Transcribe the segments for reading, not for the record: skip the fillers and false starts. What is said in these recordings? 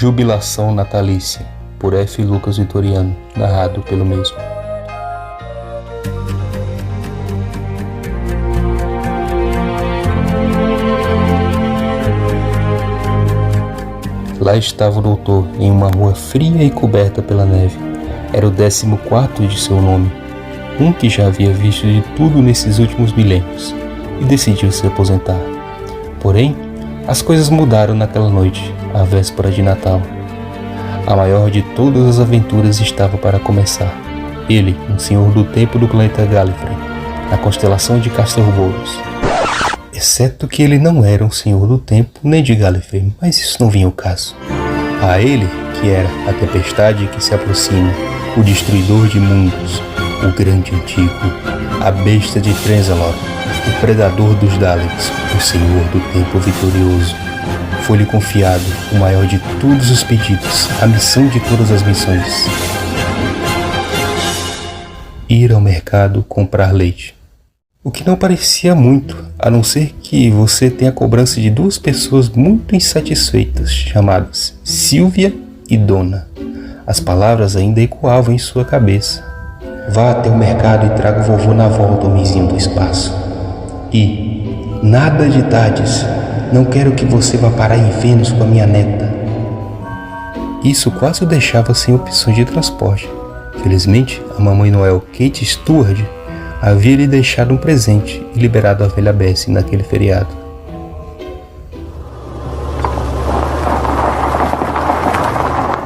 Jubilação Natalícia, por F. Lucas Vitoriano, narrado pelo mesmo. Lá estava o doutor, em uma rua fria e coberta pela neve. Era o 14º de seu nome, um que já havia visto de tudo nesses últimos milênios, e decidiu se aposentar. Porém, as coisas mudaram naquela noite, a véspera de Natal. A maior de todas as aventuras estava para começar. Ele, um senhor do tempo do planeta Gallifrey, na constelação de Castelboros. Exceto que ele não era um senhor do tempo nem de Gallifrey, mas isso não vinha ao caso. A ele, que era a tempestade que se aproxima, o destruidor de mundos, o grande antigo, a besta de Trenzalore, o predador dos Daleks, o senhor do tempo vitorioso. Foi-lhe confiado o maior de todos os pedidos, a missão de todas as missões: ir ao mercado comprar leite. O que não parecia muito, a não ser que você tenha a cobrança de duas pessoas muito insatisfeitas, chamadas Sylvia e Donna. As palavras ainda ecoavam em sua cabeça. Vá até o mercado e traga o vovô na volta, homenzinho do espaço. E nada de tardes. Não quero que você vá parar em Vênus com a minha neta. Isso quase o deixava sem opções de transporte. Felizmente, a Mamãe Noel Kate Stewart havia lhe deixado um presente e liberado a velha Bessie naquele feriado.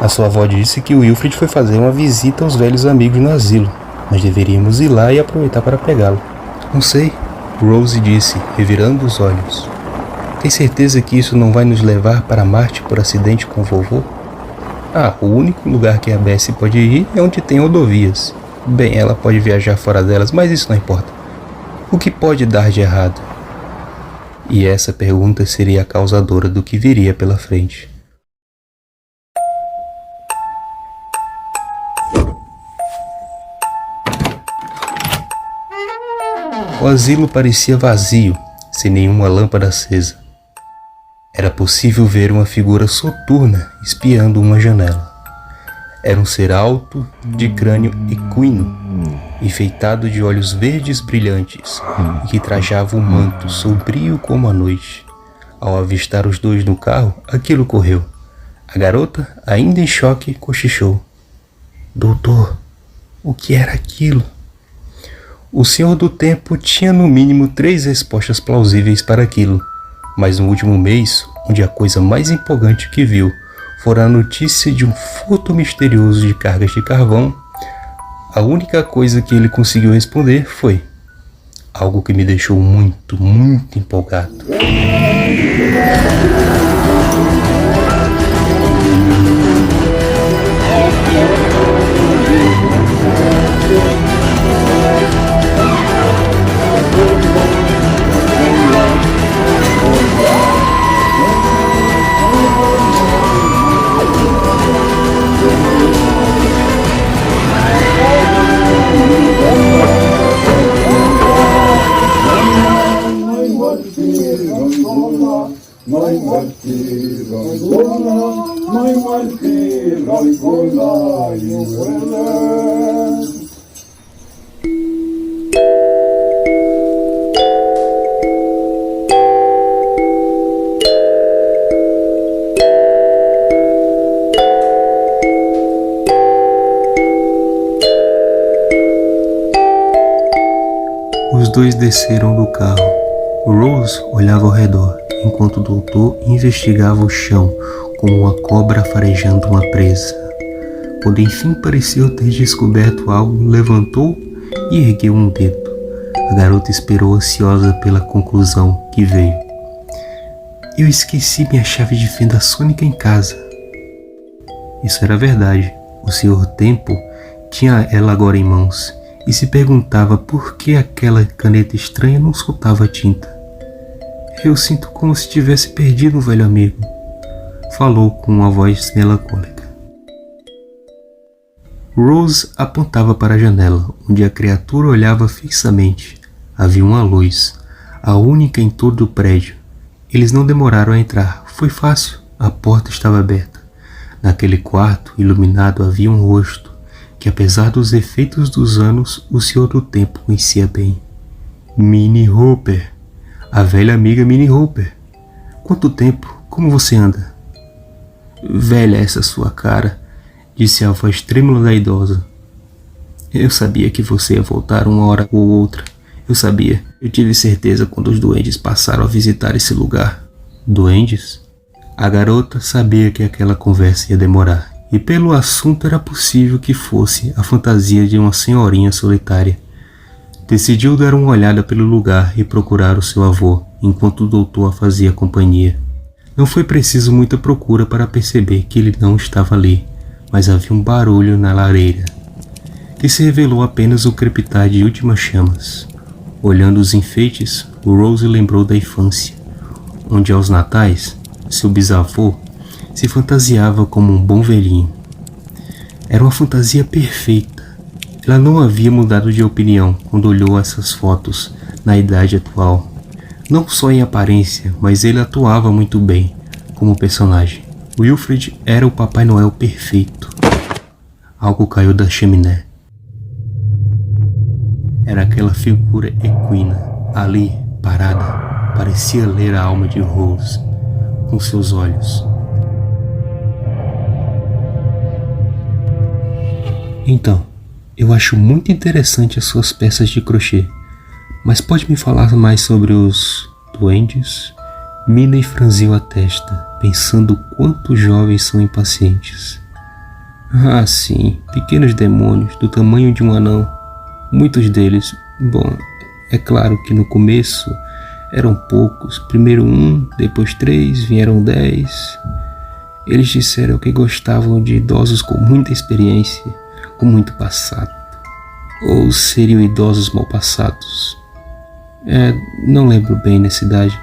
A sua avó disse que o Wilfred foi fazer uma visita aos velhos amigos no asilo, mas deveríamos ir lá e aproveitar para pegá-lo. Não sei, Rose disse, revirando os olhos. Tem certeza que isso não vai nos levar para Marte por acidente com o vovô? O único lugar que a Bessie pode ir é onde tem rodovias. Bem, ela pode viajar fora delas, mas isso não importa. O que pode dar de errado? E essa pergunta seria a causadora do que viria pela frente. O asilo parecia vazio, sem nenhuma lâmpada acesa. Era possível ver uma figura soturna espiando uma janela. Era um ser alto, de crânio equino, enfeitado de olhos verdes brilhantes, e que trajava um manto sombrio como a noite. Ao avistar os dois no carro, aquilo ocorreu. A garota, ainda em choque, cochichou. Doutor, o que era aquilo? O Senhor do Tempo tinha no mínimo 3 respostas plausíveis para aquilo, mas no último mês, onde a coisa mais empolgante que viu fora a notícia de um furto misterioso de cargas de carvão, a única coisa que ele conseguiu responder foi algo que me deixou muito empolgado. Os dois desceram do carro. Rose olhava ao redor, enquanto o doutor investigava o chão como uma cobra farejando uma presa. Quando enfim pareceu ter descoberto algo, levantou e ergueu um dedo. A garota esperou ansiosa pela conclusão que veio. Eu esqueci minha chave de fenda sônica em casa. Isso era verdade. O Senhor Tempo tinha ela agora em mãos e se perguntava por que aquela caneta estranha não soltava tinta. Eu sinto como se tivesse perdido um velho amigo, falou com uma voz melancólica. Rose apontava para a janela, onde a criatura olhava fixamente. Havia uma luz, a única em todo o prédio. Eles não demoraram a entrar. Foi fácil, a porta estava aberta. Naquele quarto iluminado havia um rosto que, apesar dos efeitos dos anos, o Senhor do Tempo conhecia bem. Minnie Hooper, a velha amiga Minnie Hooper. Quanto tempo? Como você anda? Velha essa sua cara, disse a voz trêmula da idosa. Eu sabia que você ia voltar uma hora ou outra. Eu sabia. Eu tive certeza quando os duendes passaram a visitar esse lugar. Duendes? A garota sabia que aquela conversa ia demorar, e pelo assunto era possível que fosse a fantasia de uma senhorinha solitária. Decidiu dar uma olhada pelo lugar e procurar o seu avô, enquanto o doutor a fazia companhia. Não foi preciso muita procura para perceber que ele não estava ali, mas havia um barulho na lareira, que se revelou apenas o crepitar de últimas chamas. Olhando os enfeites, o Rose lembrou da infância, onde aos natais, seu bisavô se fantasiava como um bom velhinho. Era uma fantasia perfeita. Ela não havia mudado de opinião quando olhou essas fotos na idade atual. Não só em aparência, mas ele atuava muito bem como personagem. Wilfred era o Papai Noel perfeito. Algo caiu da chaminé. Era aquela figura equina, ali, parada, parecia ler a alma de Rose com seus olhos. Então, eu acho muito interessante as suas peças de crochê, mas pode me falar mais sobre os duendes? Minnie franziu a testa, pensando quanto os jovens são impacientes. Ah, sim, pequenos demônios do tamanho de um anão. Muitos deles, bom, é claro que no começo eram poucos. Primeiro 1, depois 3, vieram 10. Eles disseram que gostavam de idosos com muita experiência, com muito passado. Ou seriam idosos mal passados. Não lembro bem nessa idade.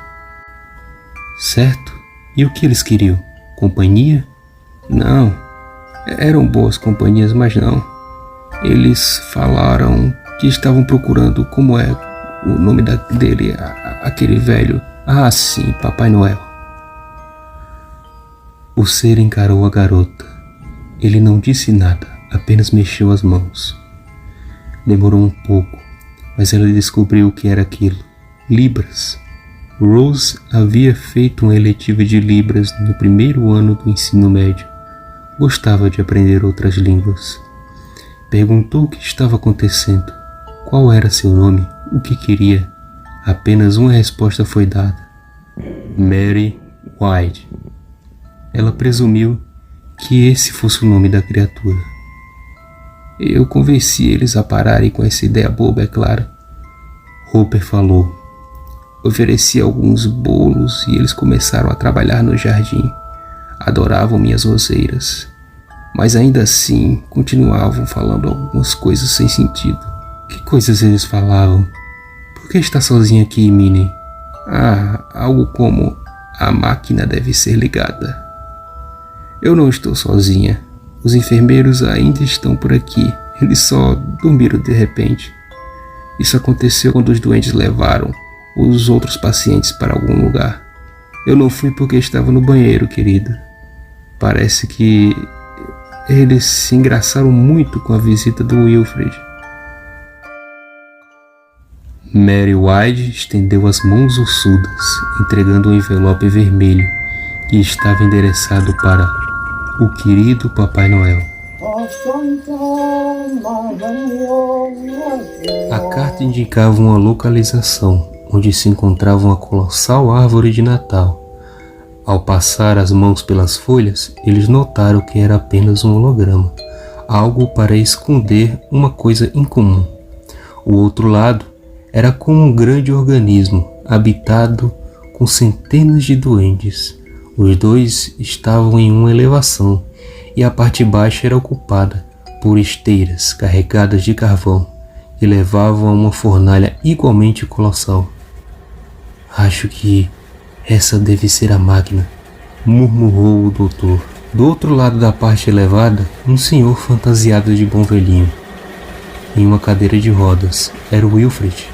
Certo? E o que eles queriam? Companhia? Não. Eram boas companhias, mas não. Eles falaram que estavam procurando como é o nome dele, aquele velho. Ah, sim, Papai Noel. O ser encarou a garota. Ele não disse nada, apenas mexeu as mãos. Demorou um pouco, mas ela descobriu o que era aquilo. Libras. Rose havia feito uma eletiva de Libras no primeiro ano do ensino médio. Gostava de aprender outras línguas. Perguntou o que estava acontecendo, qual era seu nome, o que queria. Apenas uma resposta foi dada: Mary White. Ela presumiu que esse fosse o nome da criatura. Eu convenci eles a pararem com essa ideia boba, é claro. Hooper falou. Ofereci alguns bolos e eles começaram a trabalhar no jardim. Adoravam minhas roseiras, mas ainda assim continuavam falando algumas coisas sem sentido. Que coisas eles falavam? Por que está sozinha aqui, Minnie? Algo como: a máquina deve ser ligada. Eu não estou sozinha. Os enfermeiros ainda estão por aqui. Eles só dormiram de repente. Isso aconteceu quando os doentes levaram os outros pacientes para algum lugar. Eu não fui porque estava no banheiro, querida. Parece que eles se engraçaram muito com a visita do Wilfred. Mary White estendeu as mãos ossudas, entregando um envelope vermelho que estava endereçado para o querido Papai Noel. A carta indicava uma localização onde se encontrava uma colossal árvore de Natal. Ao passar as mãos pelas folhas, eles notaram que era apenas um holograma, algo para esconder uma coisa incomum. O outro lado era como um grande organismo, habitado com centenas de duendes. Os dois estavam em uma elevação, e a parte baixa era ocupada por esteiras carregadas de carvão, que levavam a uma fornalha igualmente colossal. Acho que essa deve ser a máquina, murmurou o doutor. Do outro lado da parte elevada, um senhor fantasiado de bom velhinho, em uma cadeira de rodas, era o Wilfred.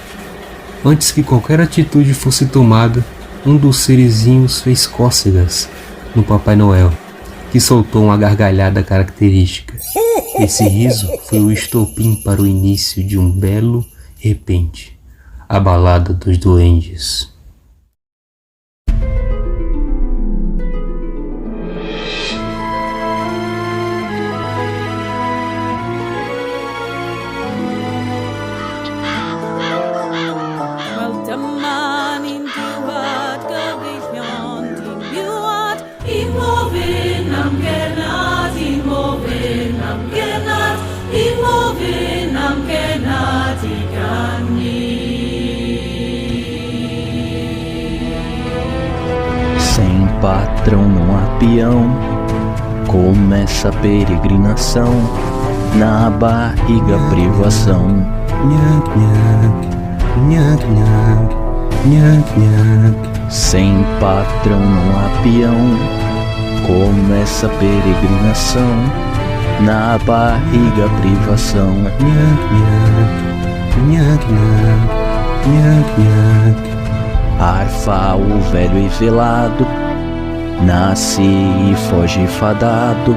Antes que qualquer atitude fosse tomada, um dos serezinhos fez cócegas no Papai Noel, que soltou uma gargalhada característica. Esse riso foi o estopim para o início de um belo repente, a balada dos duendes. Sem patrão não há peão, começa a peregrinação, na barriga privação. Nhac, nhac, nhac, nhac, nhac. Sem patrão não há peão, começa a peregrinação, na barriga privação. Nhac, nhac, nhac, nhac, nhac, nhac. Arfa o velho e velado, nasce e foge fadado,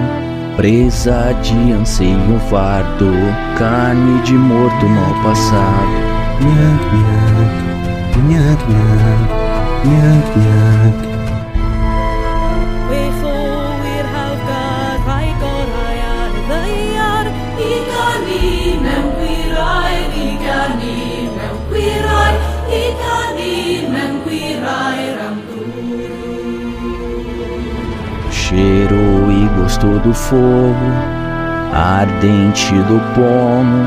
presa de anseio vardo, carne de morto no passado. Nhac, nhac, nhac, nhac, nhac, nhac. Cheiro e gosto do fogo, ardente do pomo,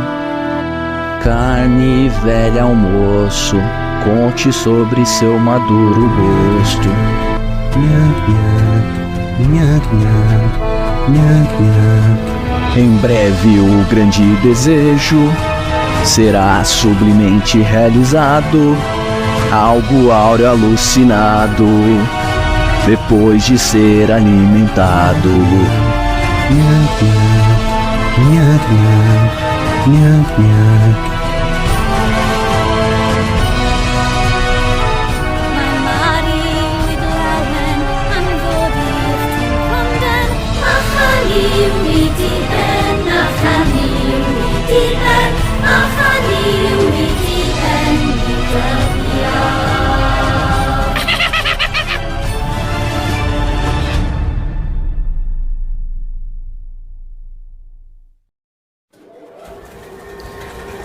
carne velha almoço, conte sobre seu maduro gosto. Nhac, nhac, nhac, nhac, nhac, nhac. Em breve o grande desejo será sublimemente realizado, algo áureo alucinado, depois de ser alimentado. Nhac, nhac, nhac, nhac, nhac.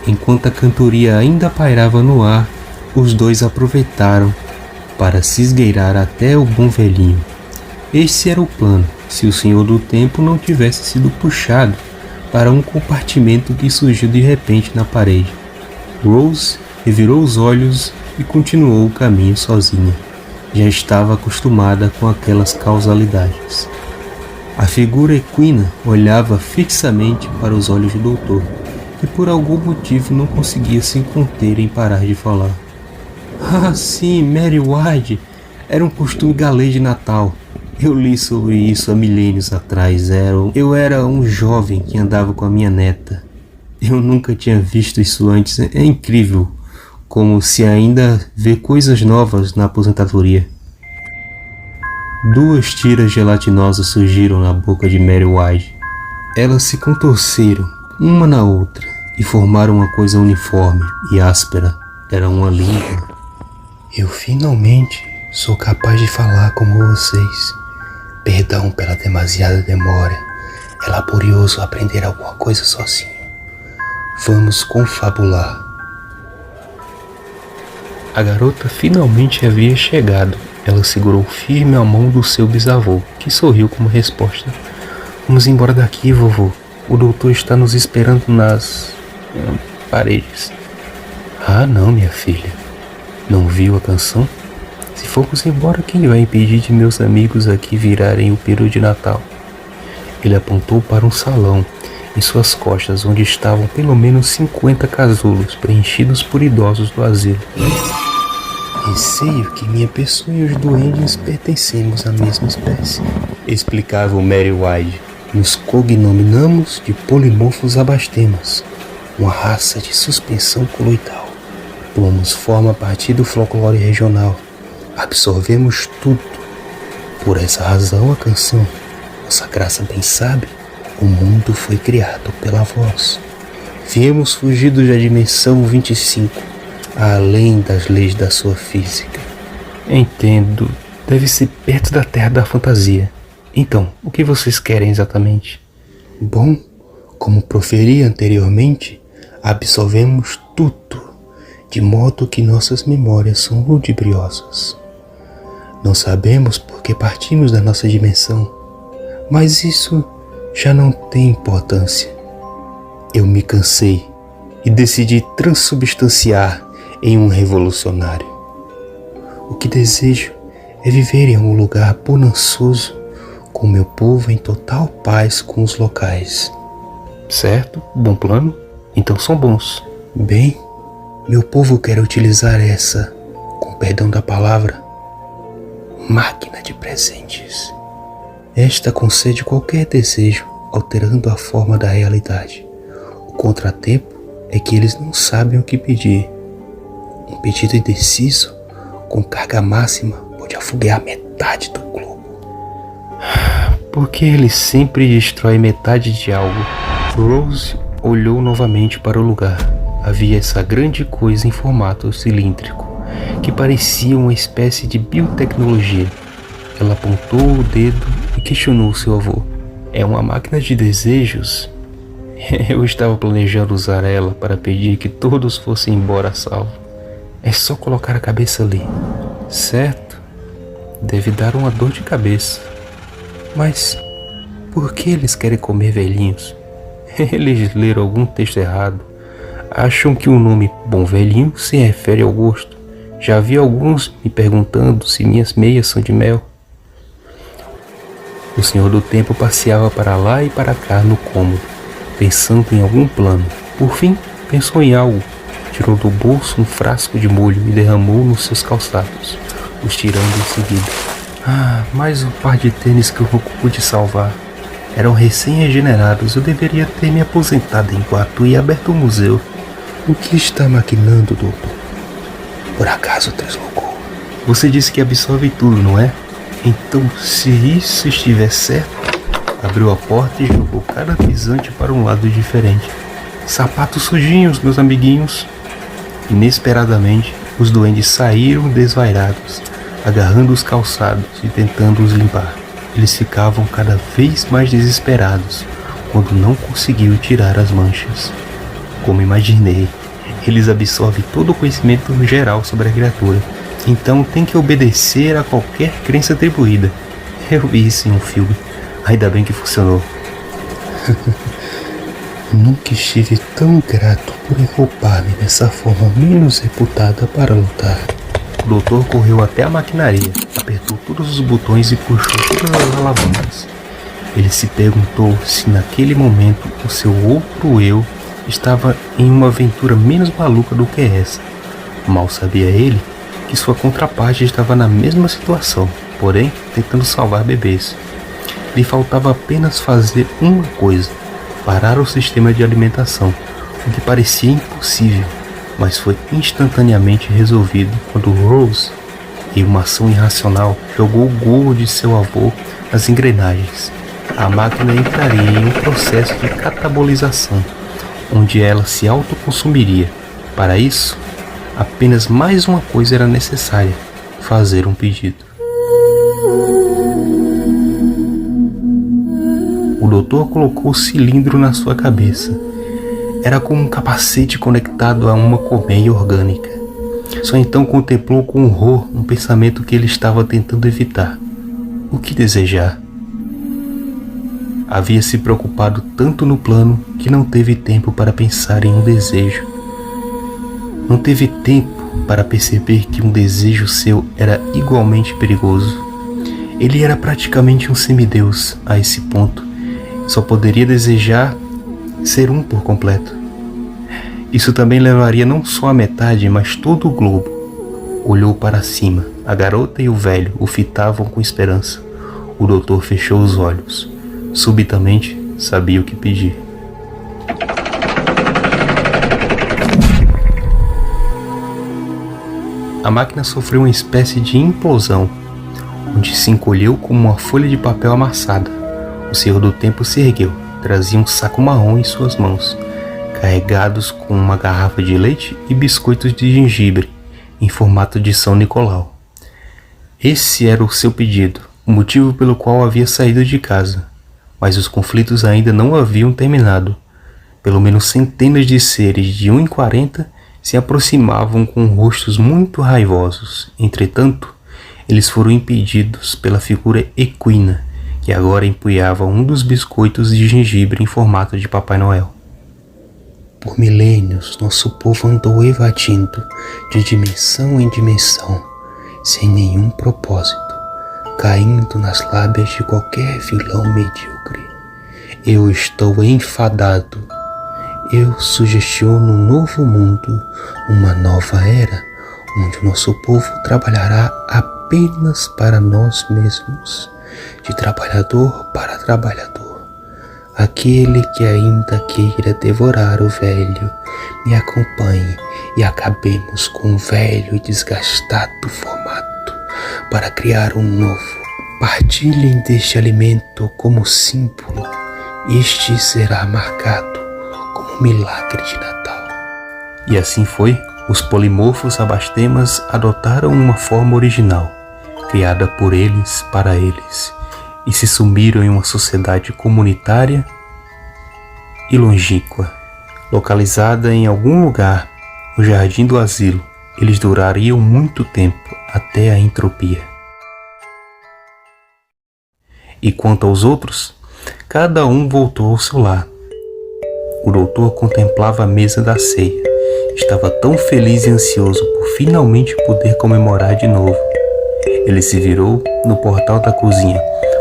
Enquanto a cantoria ainda pairava no ar, os dois aproveitaram para se esgueirar até o bom velhinho. Esse era o plano, se o Senhor do Tempo não tivesse sido puxado para um compartimento que surgiu de repente na parede. Rose revirou os olhos e continuou o caminho sozinha. Já estava acostumada com aquelas causalidades. A figura equina olhava fixamente para os olhos do doutor, que por algum motivo não conseguia se conter em parar de falar. Ah, sim, Mary Wade! Era um costume galês de Natal. Eu li sobre isso há milênios atrás. Eu era um jovem que andava com a minha neta. Eu nunca tinha visto isso antes. É incrível como se ainda vê coisas novas na aposentadoria. Duas tiras gelatinosas surgiram na boca de Mary Wade. Elas se contorceram uma na outra e formaram uma coisa uniforme e áspera. Era uma língua. Eu finalmente sou capaz de falar como vocês. Perdão pela demasiada demora. É laborioso aprender alguma coisa sozinho. Vamos confabular. A garota finalmente havia chegado. Ela segurou firme a mão do seu bisavô, que sorriu como resposta. Vamos embora daqui, vovô. O doutor está nos esperando nas paredes. Ah, não, minha filha. Não viu a canção? Se formos embora, quem vai impedir de meus amigos aqui virarem o peru de Natal? Ele apontou para um salão em suas costas, onde estavam pelo menos 50 casulos preenchidos por idosos do asilo. Receio que minha pessoa e os duendes pertencemos à mesma espécie, explicava o Mary Wade. Nos cognominamos de polimorfos abastemas, uma raça de suspensão coloidal. Tomamos forma a partir do folclore regional. Absorvemos tudo. Por essa razão a canção Vossa Graça bem sabe, o mundo foi criado pela voz. Viemos fugidos da dimensão 25, além das leis da sua física. Entendo. Deve ser perto da Terra da Fantasia. Então, o que vocês querem exatamente? Bom, como proferi anteriormente, absorvemos tudo, de modo que nossas memórias são ludibriosas. Não sabemos por que partimos da nossa dimensão, mas isso já não tem importância. Eu me cansei e decidi transubstanciar em um revolucionário. O que desejo é viver em um lugar bonançoso, com meu povo em total paz com os locais. Certo, bom plano. Então são bons. Bem, meu povo quer utilizar essa, com perdão da palavra, máquina de presentes. Esta concede qualquer desejo, alterando a forma da realidade. O contratempo é que eles não sabem o que pedir. Um pedido indeciso, com carga máxima, pode afoguear metade do globo. Porque ele sempre destrói metade de algo. Rose olhou novamente para o lugar. Havia essa grande coisa em formato cilíndrico, que parecia uma espécie de biotecnologia. Ela apontou o dedo e questionou seu avô. É uma máquina de desejos? Eu estava planejando usar ela para pedir que todos fossem embora a salvo. É só colocar a cabeça ali. Certo? Deve dar uma dor de cabeça. Mas por que eles querem comer velhinhos? Eles leram algum texto errado. Acham que o nome Bom Velhinho se refere ao gosto. Já vi alguns me perguntando se minhas meias são de mel. O Senhor do Tempo passeava para lá e para cá no cômodo, pensando em algum plano. Por fim, pensou em algo. Tirou do bolso um frasco de molho e derramou nos seus calçados, os tirando em seguida. Mais um par de tênis que eu não pude salvar. Eram recém-regenerados. Eu deveria ter me aposentado em Guatu e aberto um museu. O que está maquinando, doutor? Por acaso translocou? Você disse que absorve tudo, não é? Então, se isso estiver certo, abriu a porta e jogou cada pisante para um lado diferente. Sapatos sujinhos, meus amiguinhos. Inesperadamente, os duendes saíram desvairados, agarrando os calçados e tentando os limpar. Eles ficavam cada vez mais desesperados quando não conseguiam tirar as manchas. Como imaginei, eles absorvem todo o conhecimento geral sobre a criatura, então tem que obedecer a qualquer crença atribuída. Eu vi isso em um filme, ainda bem que funcionou. Nunca estive tão grato por enroupar-me dessa forma menos reputada para lutar. O doutor correu até a maquinaria, apertou todos os botões e puxou todas as alavancas. Ele se perguntou se naquele momento o seu outro eu estava em uma aventura menos maluca do que essa. Mal sabia ele que sua contraparte estava na mesma situação, porém tentando salvar bebês. Lhe faltava apenas fazer uma coisa: parar o sistema de alimentação, o que parecia impossível, mas foi instantaneamente resolvido quando Rose, em uma ação irracional, jogou o gorro de seu avô nas engrenagens. A máquina entraria em um processo de catabolização, onde ela se autoconsumiria. Para isso, apenas mais uma coisa era necessária: fazer um pedido. O doutor colocou o cilindro na sua cabeça. Era como um capacete conectado a uma colmeia orgânica. Só então contemplou com horror um pensamento que ele estava tentando evitar. O que desejar? Havia se preocupado tanto no plano que não teve tempo para pensar em um desejo. Não teve tempo para perceber que um desejo seu era igualmente perigoso. Ele era praticamente um semideus a esse ponto. Só poderia desejar ser um por completo. Isso também levaria não só a metade, mas todo o globo. Olhou para cima. A garota e o velho o fitavam com esperança. O doutor fechou os olhos. Subitamente, sabia o que pedir. A máquina sofreu uma espécie de implosão, onde se encolheu como uma folha de papel amassada. Senhor do Tempo se ergueu. Trazia um saco marrom em suas mãos, carregados com uma garrafa de leite e biscoitos de gengibre, em formato de São Nicolau. Esse era o seu pedido, o motivo pelo qual havia saído de casa. Mas os conflitos ainda não haviam terminado. Pelo menos centenas de seres de 1,40 se aproximavam com rostos muito raivosos. Entretanto, eles foram impedidos pela figura equina, que agora empunhava um dos biscoitos de gengibre em formato de Papai Noel. Por milênios, nosso povo andou evadindo de dimensão em dimensão, sem nenhum propósito, caindo nas lábias de qualquer vilão medíocre. Eu estou enfadado. Eu sugestiono um novo mundo, uma nova era, onde o nosso povo trabalhará apenas para nós mesmos, de trabalhador para trabalhador. Aquele que ainda queira devorar o velho, me acompanhe e acabemos com o velho e desgastado formato para criar um novo. Partilhem deste alimento como símbolo. Este será marcado como milagre de Natal. E assim foi. Os polimorfos abastemas adotaram uma forma original, criada por eles para eles, e se sumiram em uma sociedade comunitária e longínqua. Localizada em algum lugar no jardim do asilo, eles durariam muito tempo, até a entropia. E quanto aos outros, cada um voltou ao seu lar. O doutor contemplava a mesa da ceia. Estava tão feliz e ansioso por finalmente poder comemorar de novo. Ele se virou no portal da cozinha,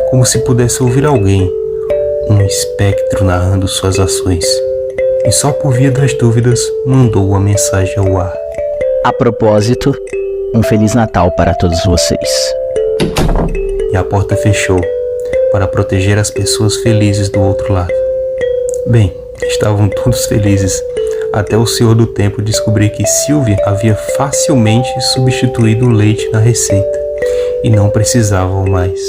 como se pudesse ouvir alguém, um espectro narrando suas ações. E só por via das dúvidas, mandou uma mensagem ao ar. A propósito, um Feliz Natal para todos vocês. E a porta fechou, para proteger as pessoas felizes do outro lado. Bem, estavam todos felizes, até o Senhor do Tempo descobrir que Sylvia havia facilmente substituído o leite na receita, e não precisavam mais.